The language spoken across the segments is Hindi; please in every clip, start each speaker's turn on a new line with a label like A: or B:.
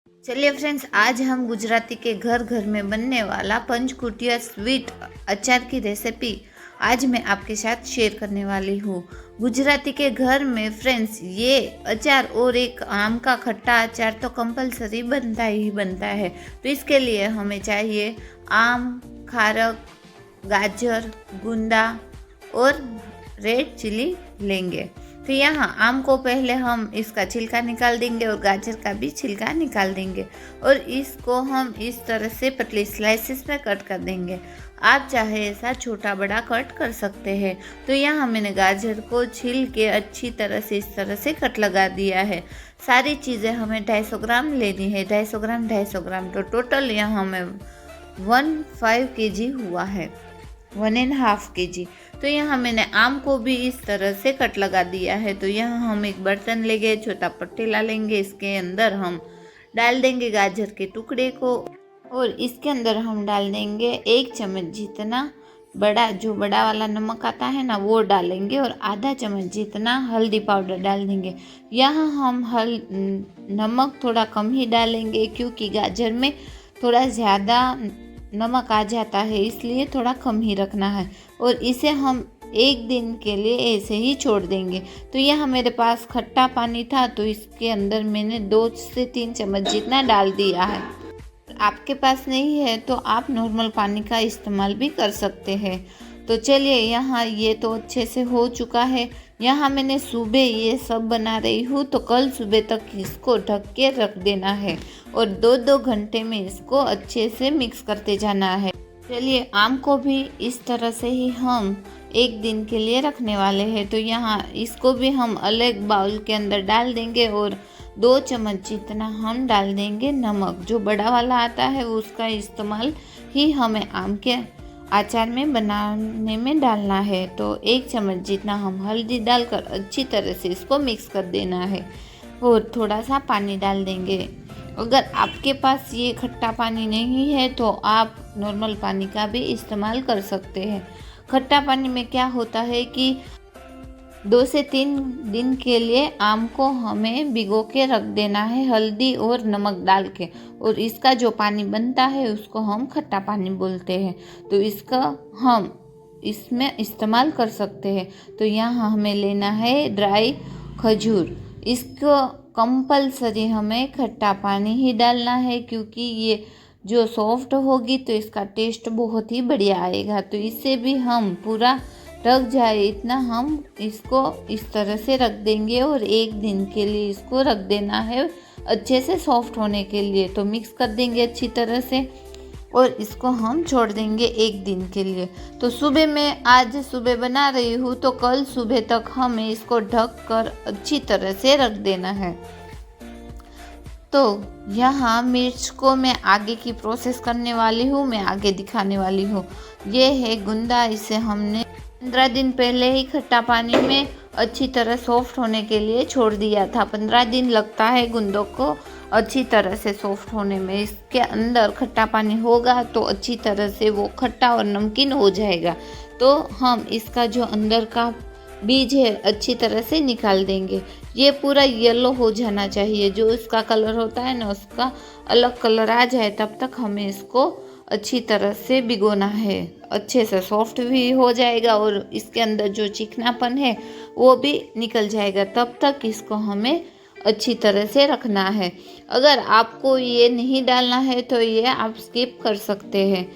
A: चलिए फ्रेंड्स, आज हम गुजराती के घर घर में बनने वाला पंचकुटिया स्वीट अचार की रेसिपी आज मैं आपके साथ शेयर करने वाली हूँ। गुजराती के घर में फ्रेंड्स ये अचार और एक आम का खट्टा अचार तो कंपलसरी बनता ही बनता है। तो इसके लिए हमें चाहिए आम, खारक, गाजर, गुंदा और रेड चिली लेंगे। तो यहाँ आम को पहले हम इसका छिलका निकाल देंगे और गाजर का भी छिलका निकाल देंगे और इसको हम इस तरह से पतली स्लाइसेस में कट कर देंगे। आप चाहे ऐसा छोटा बड़ा कट कर सकते हैं। तो यहाँ मैंने गाजर को छील के अच्छी तरह से इस तरह से कट लगा दिया है। सारी चीज़ें हमें 250 ग्राम लेनी है, 250 ग्राम। तो टोटल यहाँ हमें 1.5 kg हुआ है, 1.5 kg। तो यहाँ मैंने आम को भी इस तरह से कट लगा दिया है। तो यहाँ हम एक बर्तन लेंगे, छोटा पतीला लेंगे, इसके अंदर हम डाल देंगे गाजर के टुकड़े को और इसके अंदर हम डाल देंगे 1 चम्मच जितना बड़ा वाला नमक आता है ना, वो डालेंगे और आधा चम्मच जितना हल्दी पाउडर डाल देंगे। यहाँ हम नमक थोड़ा कम ही डालेंगे क्योंकि गाजर में थोड़ा ज़्यादा नमक आ जाता है, इसलिए थोड़ा कम ही रखना है और इसे हम 1 दिन के लिए ऐसे ही छोड़ देंगे। तो यहाँ मेरे पास खट्टा पानी था तो इसके अंदर मैंने 2 से 3 चम्मच जितना डाल दिया है। आपके पास नहीं है तो आप नॉर्मल पानी का इस्तेमाल भी कर सकते हैं। तो चलिए, यहाँ ये तो अच्छे से हो चुका है। यहाँ मैंने सुबह ये सब बना रही हूँ तो कल सुबह तक इसको ढक के रख देना है और 2-2 घंटे में इसको अच्छे से मिक्स करते जाना है। चलिए, आम को भी इस तरह से ही हम 1 दिन के लिए रखने वाले हैं। तो यहाँ इसको भी हम अलग बाउल के अंदर डाल देंगे और 2 चम्मच जितना हम डाल देंगे नमक। जो बड़ा वाला आता है उसका इस्तेमाल ही हमें आम के अचार में बनाने में डालना है। तो 1 चम्मच जितना हम हल्दी डालकर अच्छी तरह से इसको मिक्स कर देना है और थोड़ा सा पानी डाल देंगे। अगर आपके पास ये खट्टा पानी नहीं है तो आप नॉर्मल पानी का भी इस्तेमाल कर सकते हैं। खट्टा पानी में क्या होता है कि 2 से 3 दिन के लिए आम को हमें भिगो के रख देना है हल्दी और नमक डाल के, और इसका जो पानी बनता है उसको हम खट्टा पानी बोलते हैं। तो इसका हम इसमें इस्तेमाल कर सकते हैं। तो यहाँ हमें लेना है ड्राई खजूर। इसको कंपलसरी हमें खट्टा पानी ही डालना है क्योंकि ये जो सॉफ्ट होगी तो इसका टेस्ट बहुत ही बढ़िया आएगा। तो इससे भी हम पूरा रख जाए इतना हम इसको इस तरह से रख देंगे और 1 दिन के लिए इसको रख देना है अच्छे से सॉफ्ट होने के लिए। तो मिक्स कर देंगे अच्छी तरह से और इसको हम छोड़ देंगे 1 दिन के लिए। तो सुबह में आज सुबह बना रही हूँ तो कल सुबह तक हमें इसको ढक कर अच्छी तरह से रख देना है। तो यहाँ मिर्च को मैं आगे की प्रोसेस करने वाली हूँ, मैं आगे दिखाने वाली हूँ। ये है गुंदा, इसे हमने 15 दिन पहले ही खट्टा पानी में अच्छी तरह सॉफ्ट होने के लिए छोड़ दिया था। 15 दिन लगता है गुंदों को अच्छी तरह से सॉफ्ट होने में। इसके अंदर खट्टा पानी होगा तो अच्छी तरह से वो खट्टा और नमकीन हो जाएगा। तो हम इसका जो अंदर का बीज है अच्छी तरह से निकाल देंगे। ये पूरा येलो हो जाना चाहिए, जो इसका कलर होता है ना उसका अलग कलर आ जाए तब तक हमें इसको अच्छी तरह से भिगोना है। अच्छे से सॉफ्ट भी हो जाएगा और इसके अंदर जो चिकनापन है वो भी निकल जाएगा। तब तक इसको हमें अच्छी तरह से रखना है। अगर आपको ये नहीं डालना है तो ये आप स्किप कर सकते हैं।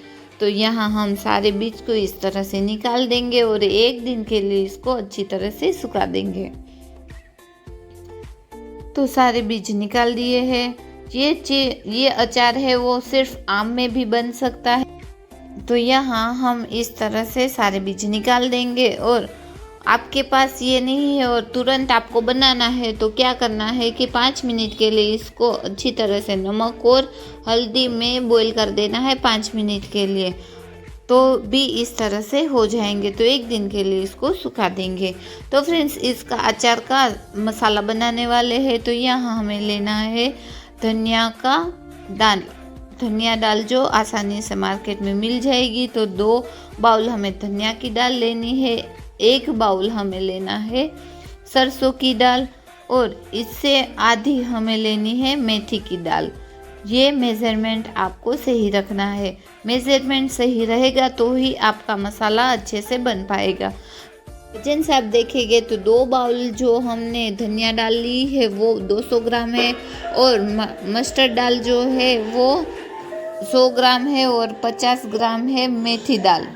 A: तो यहाँ हम सारे बीज को इस तरह से निकाल देंगे और 1 दिन के लिए इसको अच्छी तरह से सुखा देंगे। तो सारे बीज निकाल दिए हैं। ये अचार है वो सिर्फ आम में भी बन सकता है। तो यहाँ हम इस तरह से सारे बीज निकाल देंगे और आपके पास ये नहीं है और तुरंत आपको बनाना है तो क्या करना है कि 5 मिनट के लिए इसको अच्छी तरह से नमक और हल्दी में बॉईल कर देना है 5 मिनट के लिए। तो भी इस तरह से हो जाएंगे। तो 1 दिन के लिए इसको सुखा देंगे। तो फ्रेंड्स, इसका अचार का मसाला बनाने वाले हैं। तो यहाँ हमें लेना है धनिया का दाल, धनिया दाल जो आसानी से मार्केट में मिल जाएगी। तो 2 बाउल हमें धनिया की दाल लेनी है, 1 बाउल हमें लेना है सरसों की दाल और इससे आधी हमें लेनी है मेथी की दाल। ये मेज़रमेंट आपको सही रखना है। मेज़रमेंट सही रहेगा तो ही आपका मसाला अच्छे से बन पाएगा। जैसे आप देखेंगे तो 2 बाउल जो हमने धनिया डाल ली है वो 200 ग्राम है, और मस्टर्ड दाल जो है वो 100 ग्राम है, और 50 ग्राम है मेथी दाल।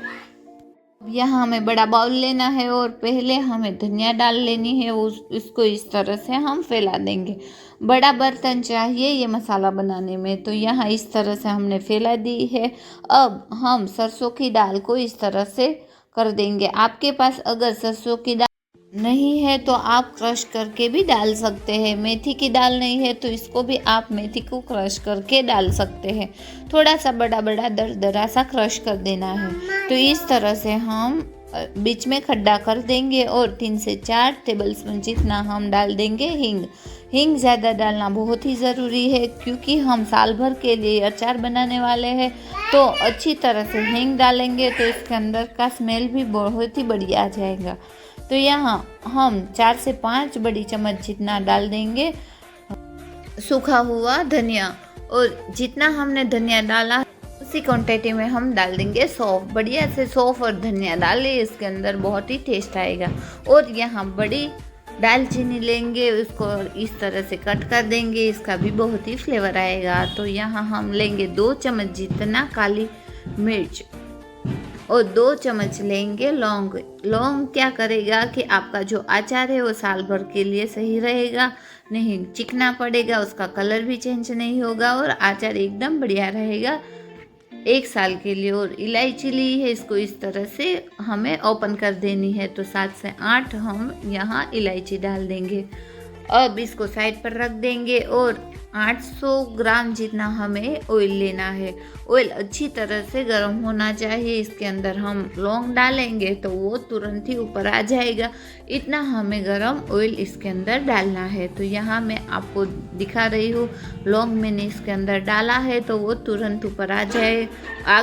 A: यहाँ हमें बड़ा बाउल लेना है और पहले हमें धनिया डाल लेनी है, इसको इस तरह से हम फैला देंगे। बड़ा बर्तन चाहिए ये मसाला बनाने में, तो यहाँ इस तरह से हमने फैला दी है। अब हम सरसों की दाल को इस तरह से कर देंगे। आपके पास अगर सरसों की दाल नहीं है तो आप क्रश करके भी डाल सकते हैं। मेथी की दाल नहीं है तो इसको भी आप मेथी को क्रश करके डाल सकते हैं। थोड़ा सा बड़ा बड़ा दरदरा सा क्रश कर देना है। तो इस तरह से हम बीच में खड्डा कर देंगे और 3 से 4 टेबलस्पून जितना हम डाल देंगे हींग। हींग ज़्यादा डालना बहुत ही ज़रूरी है, क्योंकि हम साल भर के लिए अचार बनाने वाले हैं। तो अच्छी तरह से हींग डालेंगे तो इसके अंदर का स्मेल भी बहुत ही बढ़िया आ जाएगा। तो यहाँ हम 4 से 5 बड़ी चम्मच जितना डाल देंगे सूखा हुआ धनिया, और जितना हमने धनिया डाला उसी क्वांटिटी में हम डाल देंगे सौंफ। बढ़िया से सौंफ और धनिया डालें, इसके अंदर बहुत ही टेस्ट आएगा। और यहाँ बड़ी दालचीनी लेंगे, उसको इस तरह से कट कर देंगे, इसका भी बहुत ही फ्लेवर आएगा। तो यहाँ हम लेंगे 2 चम्मच जितना काली मिर्च, और 2 चम्मच लेंगे लौंग। लौंग क्या करेगा कि आपका जो अचार है वो साल भर के लिए सही रहेगा, नहीं चिकना पड़ेगा, उसका कलर भी चेंज नहीं होगा, और अचार एकदम बढ़िया रहेगा 1 साल के लिए। और इलायची ली है, इसको इस तरह से हमें ओपन कर देनी है। तो 7 से 8 हम यहाँ इलायची डाल देंगे। अब इसको साइड पर रख देंगे, और 800 ग्राम जितना हमें ऑयल लेना है। ऑयल अच्छी तरह से गर्म होना चाहिए। इसके अंदर हम लौंग डालेंगे तो वो तुरंत ही ऊपर आ जाएगा। इतना हमें गर्म ऑयल इसके अंदर डालना है। तो यहाँ मैं आपको दिखा रही हूँ, लौंग मैंने इसके अंदर डाला है तो वो तुरंत ऊपर आ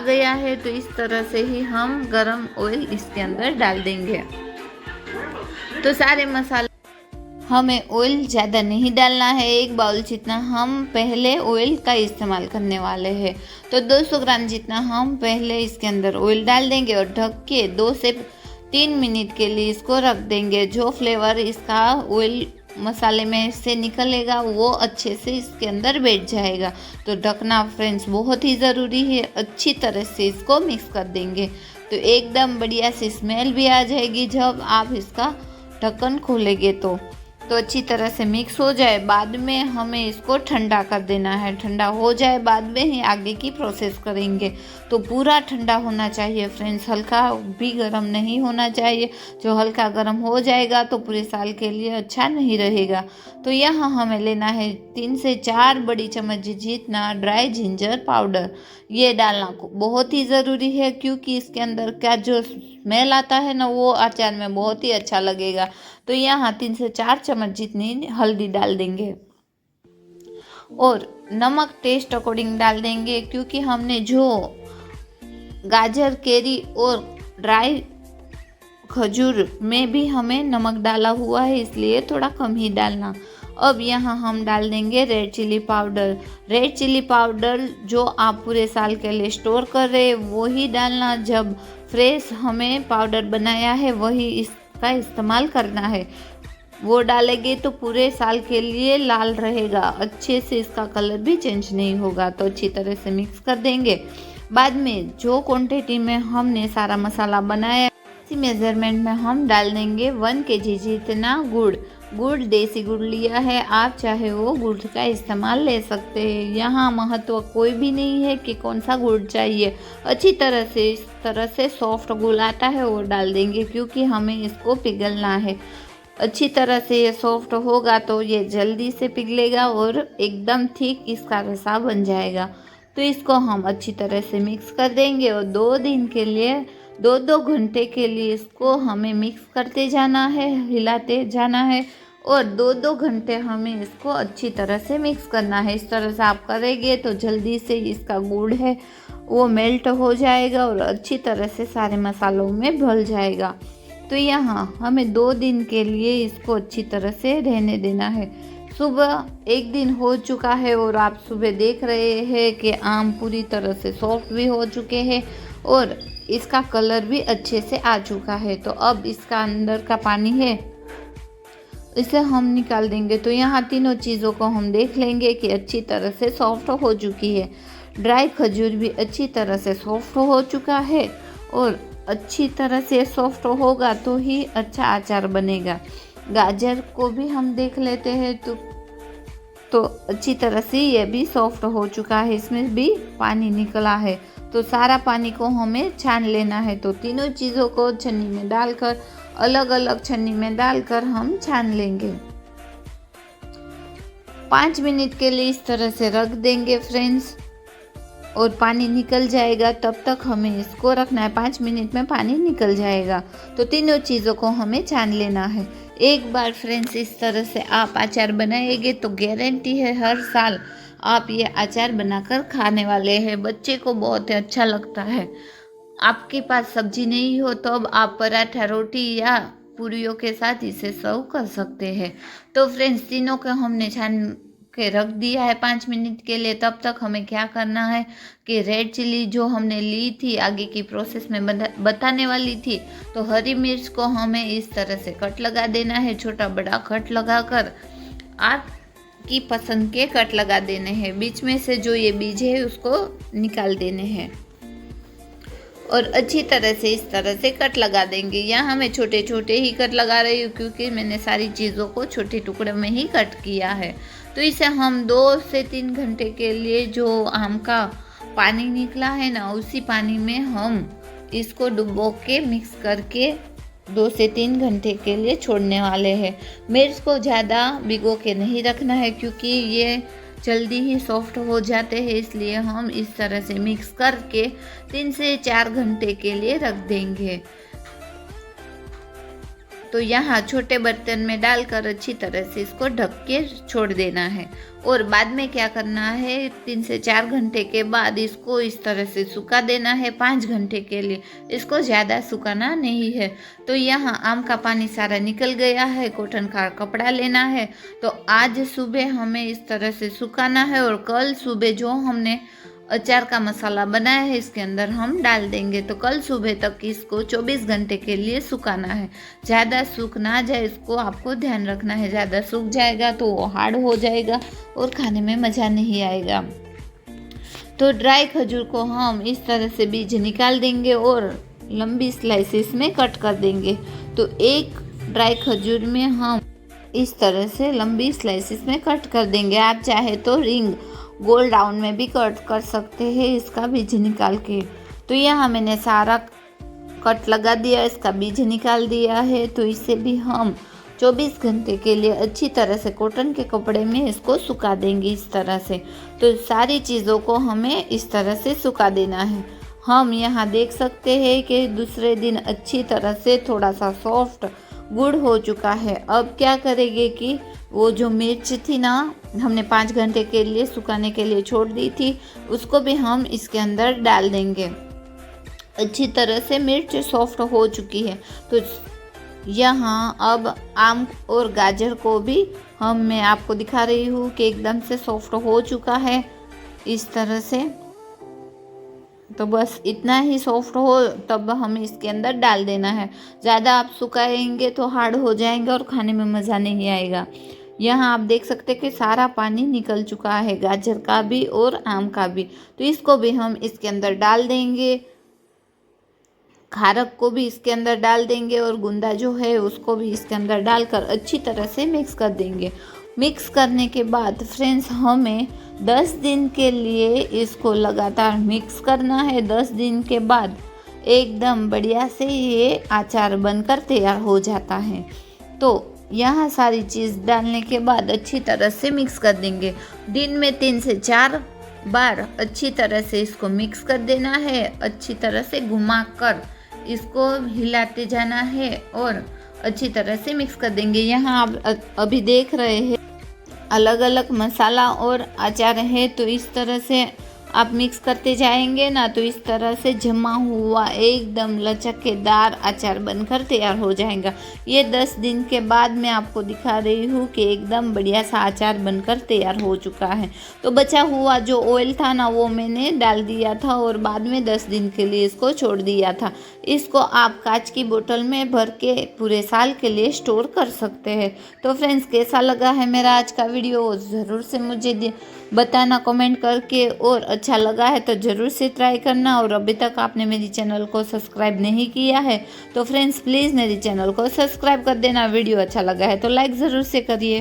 A: गया है। तो इस तरह से ही हम गर्म ऑयल इसके अंदर डाल देंगे। तो सारे मसाले हमें ऑयल ज़्यादा नहीं डालना है, 1 बाउल जितना हम पहले ऑयल का इस्तेमाल करने वाले हैं। तो 200 ग्राम जितना हम पहले इसके अंदर ऑयल डाल देंगे और ढक के 2 से 3 मिनट के लिए इसको रख देंगे। जो फ्लेवर इसका ऑयल मसाले में से निकलेगा वो अच्छे से इसके अंदर बैठ जाएगा। तो ढकना फ्रेंड्स बहुत ही ज़रूरी है। अच्छी तरह से इसको मिक्स कर देंगे तो एकदम बढ़िया सी स्मेल भी आ जाएगी जब आप इसका ढक्कन खोलेंगे। तो अच्छी तरह से मिक्स हो जाए, बाद में हमें इसको ठंडा कर देना है। ठंडा हो जाए बाद में ही आगे की प्रोसेस करेंगे। तो पूरा ठंडा होना चाहिए फ्रेंड्स, हल्का भी गर्म नहीं होना चाहिए। जो हल्का गर्म हो जाएगा तो पूरे साल के लिए अच्छा नहीं रहेगा। तो यहाँ हमें लेना है 3 से 4 बड़ी चम्मच जितना ड्राई जिंजर पाउडर। ये डालना बहुत ही ज़रूरी है, क्योंकि इसके अंदर का जो स्मेल आता है ना वो अचार में बहुत ही अच्छा लगेगा। तो यहाँ 3 से 4 चम्मच जितनी हल्दी डाल देंगे और नमक टेस्ट अकॉर्डिंग डाल देंगे, क्योंकि हमने जो गाजर, केरी और ड्राई खजूर में भी हमें नमक डाला हुआ है, इसलिए थोड़ा कम ही डालना। अब यहाँ हम डाल देंगे red chilli powder. Red chilli powder जो आप पूरे साल के लिए स्टोर कर रहे हैं वो ही डालना। जब फ्रेश हमें पाउडर बनाया है वही इसका इस्तेमाल करना है। वो डालेंगे तो पूरे साल के लिए लाल रहेगा, अच्छे से इसका कलर भी चेंज नहीं होगा। तो अच्छी तरह से मिक्स कर देंगे। बाद में जो क्वांटिटी में हमने सारा मसाला बनाया इसी मेज़रमेंट में हम डाल देंगे 1 kg जितना गुड़। गुड़ देसी गुड़ लिया है, आप चाहे वो गुड़ का इस्तेमाल ले सकते हैं। यहाँ महत्व कोई भी नहीं है कि कौन सा गुड़ चाहिए। अच्छी तरह से इस तरह से सॉफ्ट गुड़ आता है वो डाल देंगे, क्योंकि हमें इसको पिघलना है। अच्छी तरह से ये सॉफ्ट होगा तो ये जल्दी से पिघलेगा और एकदम ठीक इसका रसा बन जाएगा। तो इसको हम अच्छी तरह से मिक्स कर देंगे और 2 दिन के लिए 2-2 घंटे के लिए इसको हमें मिक्स करते जाना है, हिलाते जाना है और 2-2 घंटे हमें इसको अच्छी तरह से मिक्स करना है। इस तरह से आप करेंगे तो जल्दी से इसका गुड़ है वो मेल्ट हो जाएगा और अच्छी तरह से सारे मसालों में घुल जाएगा। तो यहाँ हमें 2 दिन के लिए इसको अच्छी तरह से रहने देना है। सुबह एक दिन हो चुका है और आप सुबह देख रहे हैं कि आम पूरी तरह से सॉफ्ट भी हो चुके हैं और इसका कलर भी अच्छे से आ चुका है। तो अब इसका अंदर का पानी है इसे हम निकाल देंगे। तो यहाँ तीनों चीज़ों को हम देख लेंगे कि अच्छी तरह से सॉफ्ट हो चुकी है। ड्राई खजूर भी अच्छी तरह से सॉफ्ट हो चुका है और अच्छी तरह से सॉफ्ट होगा तो ही अच्छा अचार बनेगा। गाजर को भी हम देख लेते हैं तो अच्छी तरह से ये भी सॉफ्ट हो चुका है, इसमें भी पानी निकला है। तो सारा पानी को हमें छान लेना है। तो तीनों चीज़ों को छन्नी में डालकर अलग अलग छन्नी में डालकर हम छान लेंगे। 5 मिनट के लिए इस तरह से रख देंगे फ्रेंड्स और पानी निकल जाएगा। तब तक हमें इसको रखना है, 5 मिनट में पानी निकल जाएगा। तो तीनों चीज़ों को हमें छान लेना है। एक बार फ्रेंड्स इस तरह से आप अचार बनाएंगे तो गारंटी है हर साल आप ये अचार बनाकर खाने वाले हैं। बच्चे को बहुत ही अच्छा लगता है। आपके पास सब्जी नहीं हो तो अब आप पराठा, रोटी या पूरियों के साथ इसे सर्व कर सकते हैं। तो फ्रेंड्स तीनों को हमने छान के रख दिया है 5 मिनट के लिए। तब तक हमें क्या करना है कि रेड चिली जो हमने ली थी आगे की प्रोसेस में बताने वाली थी, तो हरी मिर्च को हमें इस तरह से कट लगा देना है। छोटा बड़ा कट लगाकर आपकी पसंद के कट लगा देने हैं। बीच में से जो ये बीज है उसको निकाल देने हैं और अच्छी तरह से इस तरह से कट लगा देंगे। यहाँ मैं छोटे छोटे ही कट लगा रही हूँ क्योंकि मैंने सारी चीज़ों को छोटे टुकड़े में ही कट किया है। तो इसे हम 2 से 3 घंटे के लिए जो आम का पानी निकला है ना, उसी पानी में हम इसको डुबो के मिक्स करके 2 से 3 घंटे के लिए छोड़ने वाले हैं। मिर्च को ज़्यादा भिगो के नहीं रखना है क्योंकि ये जल्दी ही सॉफ्ट हो जाते हैं, इसलिए हम इस तरह से मिक्स करके 3 से 4 घंटे के लिए रख देंगे। तो यहाँ छोटे बर्तन में डालकर अच्छी तरह से इसको ढक के छोड़ देना है। और बाद में क्या करना है, 3 से 4 घंटे के बाद इसको इस तरह से सुखा देना है 5 घंटे के लिए। इसको ज़्यादा सुखाना नहीं है। तो यहाँ आम का पानी सारा निकल गया है। कॉटन का कपड़ा लेना है। तो आज सुबह हमें इस तरह से सुखाना है और कल सुबह जो हमने अचार का मसाला बनाया है इसके अंदर हम डाल देंगे। तो कल सुबह तक इसको 24 घंटे के लिए सुखाना है। ज़्यादा सूख ना जाए इसको आपको ध्यान रखना है। ज़्यादा सूख जाएगा तो वो हार्ड हो जाएगा और खाने में मज़ा नहीं आएगा। तो ड्राई खजूर को हम इस तरह से बीज निकाल देंगे और लंबी स्लाइसिस में कट कर देंगे। तो एक ड्राई खजूर में हम इस तरह से लंबी स्लाइसिस में कट कर देंगे। आप चाहे तो रिंग गोल राउंड में भी कट कर सकते हैं इसका बीज निकाल के। तो यहाँ मैंने सारा कट लगा दिया, इसका बीज निकाल दिया है। तो इसे भी हम 24 घंटे के लिए अच्छी तरह से कॉटन के कपड़े में इसको सुखा देंगे इस तरह से। तो सारी चीज़ों को हमें इस तरह से सुखा देना है। हम यहाँ देख सकते हैं कि दूसरे दिन अच्छी तरह से थोड़ा सा सॉफ्ट गुड़ हो चुका है। अब क्या करेंगे कि वो जो मिर्च थी ना, हमने 5 घंटे के लिए सुखाने के लिए छोड़ दी थी, उसको भी हम इसके अंदर डाल देंगे। अच्छी तरह से मिर्च सॉफ्ट हो चुकी है। तो यहाँ अब आम और गाजर को भी मैं आपको दिखा रही हूँ कि एकदम से सॉफ्ट हो चुका है इस तरह से। तो बस इतना ही सॉफ्ट हो तब हमें इसके अंदर डाल देना है। ज़्यादा आप सुखाएंगे तो हार्ड हो जाएंगे और खाने में मज़ा नहीं आएगा। यहाँ आप देख सकते हैं कि सारा पानी निकल चुका है, गाजर का भी और आम का भी। तो इसको भी हम इसके अंदर डाल देंगे। खारक को भी इसके अंदर डाल देंगे और गुंदा जो है उसको भी इसके अंदर डालकर अच्छी तरह से मिक्स कर देंगे। मिक्स करने के बाद फ्रेंड्स हमें 10 दिन के लिए इसको लगातार मिक्स करना है। 10 दिन के बाद एकदम बढ़िया से ये अचार बनकर तैयार हो जाता है। तो यहाँ सारी चीज़ डालने के बाद अच्छी तरह से मिक्स कर देंगे। दिन में 3 से 4 बार अच्छी तरह से इसको मिक्स कर देना है। अच्छी तरह से घुमाकर इसको हिलाते जाना है और अच्छी तरह से मिक्स कर देंगे। यहाँ आप अभी देख रहे हैं अलग अलग मसाला और अचार है। तो इस तरह से आप मिक्स करते जाएंगे ना तो इस तरह से जमा हुआ एकदम लचकेदार अचार बनकर तैयार हो जाएगा। ये 10 दिन के बाद मैं आपको दिखा रही हूँ कि एकदम बढ़िया सा अचार बनकर तैयार हो चुका है। तो बचा हुआ जो ऑयल था ना वो मैंने डाल दिया था और बाद में 10 दिन के लिए इसको छोड़ दिया था। इसको आप कांच की बोतल में भर के पूरे साल के लिए स्टोर कर सकते हैं। तो फ्रेंड्स, कैसा लगा है मेरा आज का वीडियो ज़रूर से मुझे बताना कमेंट करके, और अच्छा लगा है तो ज़रूर से ट्राई करना। और अभी तक आपने मेरी चैनल को सब्सक्राइब नहीं किया है तो फ्रेंड्स प्लीज़ मेरी चैनल को सब्सक्राइब कर देना। वीडियो अच्छा लगा है तो लाइक ज़रूर से करिए।